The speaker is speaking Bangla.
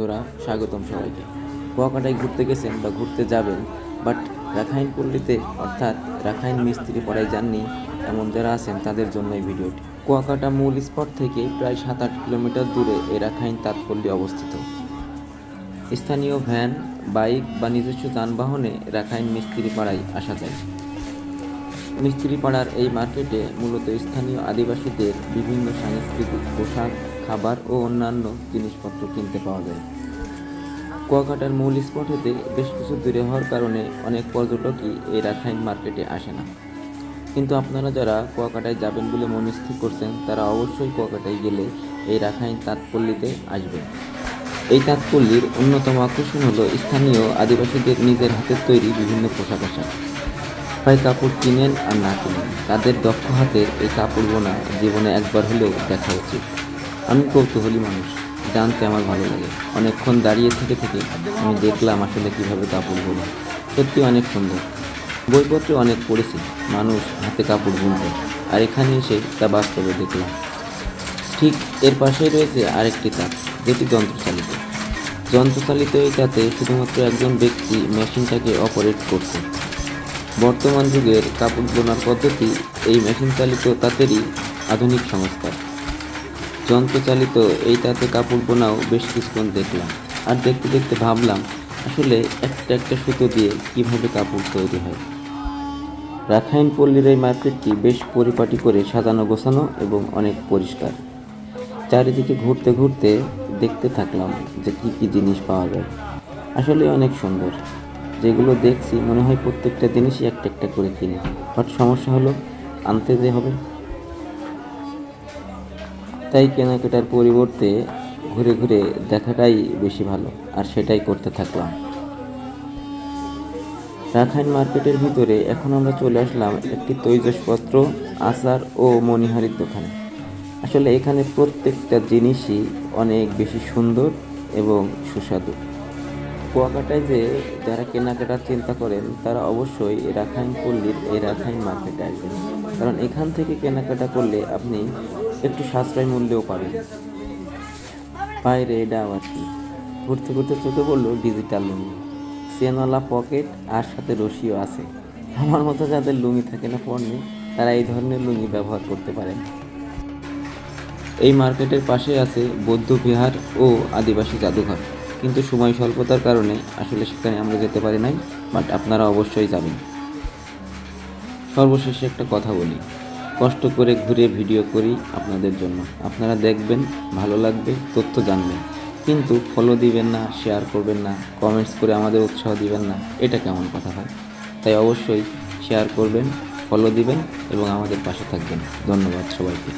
বন্ধুরা, স্বাগতম সবাইকে। কুয়াকাটায় ঘুরতে গেছেন বা ঘুরতে যাবেন, বাট রাখাইন পল্লীতে অর্থাৎ রাখাইন মিস্ত্রি পাড়ায় যাননি এমন যারা আছেন তাদের জন্য এই ভিডিওটি। কুয়াকাটা মূল স্পট থেকে প্রায় 7-8 কিলোমিটার দূরে এই রাখাইন তাঁতপল্লী অবস্থিত। স্থানীয় ভ্যান, বাইক বা নিজস্ব যানবাহনে রাখাইন মিস্ত্রি পাড়ায় আসা যায়। মিস্ত্রি পাড়ার এই মার্কেটে মূলত স্থানীয় আদিবাসীদের বিভিন্ন সাংস্কৃতিক পোশাক, খাবার ও অন্যান্য জিনিসপত্র কিনতে পাওয়া যায়। কুয়াকাটার মূল স্পট হতে বেশ কিছু দূরে হওয়ার কারণে অনেক পর্যটকই এই রাখাইন মার্কেটে আসে না। কিন্তু আপনারা যারা কুয়াকাটায় যাবেন বলে মনস্থির করছেন তারা অবশ্যই কুয়াকাটায় গেলে এই রাখাইন তাঁতপল্লীতে আসবেন। এই তাঁতপল্লীর অন্যতম আকর্ষণ হলো স্থানীয় আদিবাসীদের নিজের হাতের তৈরি বিভিন্ন পোশাক আশাক। হয় কাপড় কিনেন আর না কিনেন, তাদের দক্ষ হাতের এই কাপড় বোনা জীবনে একবার হলেও দেখা উচিত। আমি কৌতূহলী মানুষ, জানতে আমার ভালো লাগে। অনেকক্ষণ দাঁড়িয়ে থেকে আমি দেখলাম আসলে কিভাবে কাপড় বোনে। সত্যি অনেক সুন্দর। বইপত্রে অনেক পড়েছি মানুষ হাতে কাপড় বুনতে, আর এখানে এসে তা বাস্তবে দেখলাম। ঠিক এর পাশেই রয়েছে আরেকটি তাঁত, যেটি যন্ত্রচালিত এই তাতে শুধুমাত্র একজন ব্যক্তি মেশিনটাকে অপারেট করছে। বর্তমান যুগের কাপড় বোনার পদ্ধতি এই মেশিন চালিত তাঁতেরই আধুনিক সংস্কার। যন্ত্রচালিত এই তাঁতে কাপড় বোনাও বেশ কিছুক্ষণ দেখলাম, আর দেখতে দেখতে ভাবলাম আসলে একটা একটা সুতো দিয়ে কিভাবে কাপড় তৈরি হয়। রাখাইন পল্লীর এই মার্কেটটি বেশ পরিপাটি করে সাজানো গোছানো এবং অনেক পরিষ্কার। চারিদিকে ঘুরতে ঘুরতে দেখতে থাকলাম যে কী কী জিনিস পাওয়া যায়। আসলে অনেক সুন্দর। যেগুলো দেখছি মনে হয় প্রত্যেকটা জিনিসই একটা একটা করে কিনি, বাট সমস্যা হলো আনতে যে হবে। তাই কেনাকাটার পরিবর্তে ঘুরে ঘুরে দেখাটাই বেশি ভালো, আর সেটাই করতে থাকলাম। রাখাইন মার্কেটের ভিতরে এখন আমরা চলে আসলাম একটি তৈজসপত্র, আচার ও মণিহারির দোকানে। আসলে এখানে প্রত্যেকটা জিনিসই অনেক বেশি সুন্দর এবং সুস্বাদু। কুয়াকাটায় যে যারা কেনাকাটার চিন্তা করেন তারা অবশ্যই রাখাইন পল্লীর এই রাখাইন মার্কেটে আসবেন, কারণ এখান থেকে কেনাকাটা করলে আপনি একটু সাশ্রয় মূল্যেও পাবেন। বাইরে এটা আবার কি, ঘুরতে ঘুরতে চোখে পড়লো ডিজিটাল লুঙ্গি, চেনওয়ালা পকেট আর সাথে রশিও আছে। আমার মতো যাদের লুঙ্গি থাকে না পরনে, তারা এই ধরনের লুঙ্গি ব্যবহার করতে পারেন। এই মার্কেটের পাশে আছে বৌদ্ধ বিহার ও আদিবাসী জাদুঘর, কিন্তু সময় স্বল্পতার কারণে আসলে সেখানে আমরা যেতে পারি নাই, বাট আপনারা অবশ্যই যাবেন। সর্বশেষে একটা কথা বলি, কষ্ট করে ঘুরে ভিডিও করি আপনাদের জন্য, আপনারা দেখবেন, ভালো লাগবে, তথ্য জানবেন, কিন্তু ফলো দিবেন না, শেয়ার করবেন না, কমেন্টস করে আমাদের উৎসাহ দিবেন না, এটা কেমন কথা হয়? তাই অবশ্যই শেয়ার করবেন, ফলো দিবেন এবং আমাদের পাশে থাকবেন। ধন্যবাদ সবাইকে।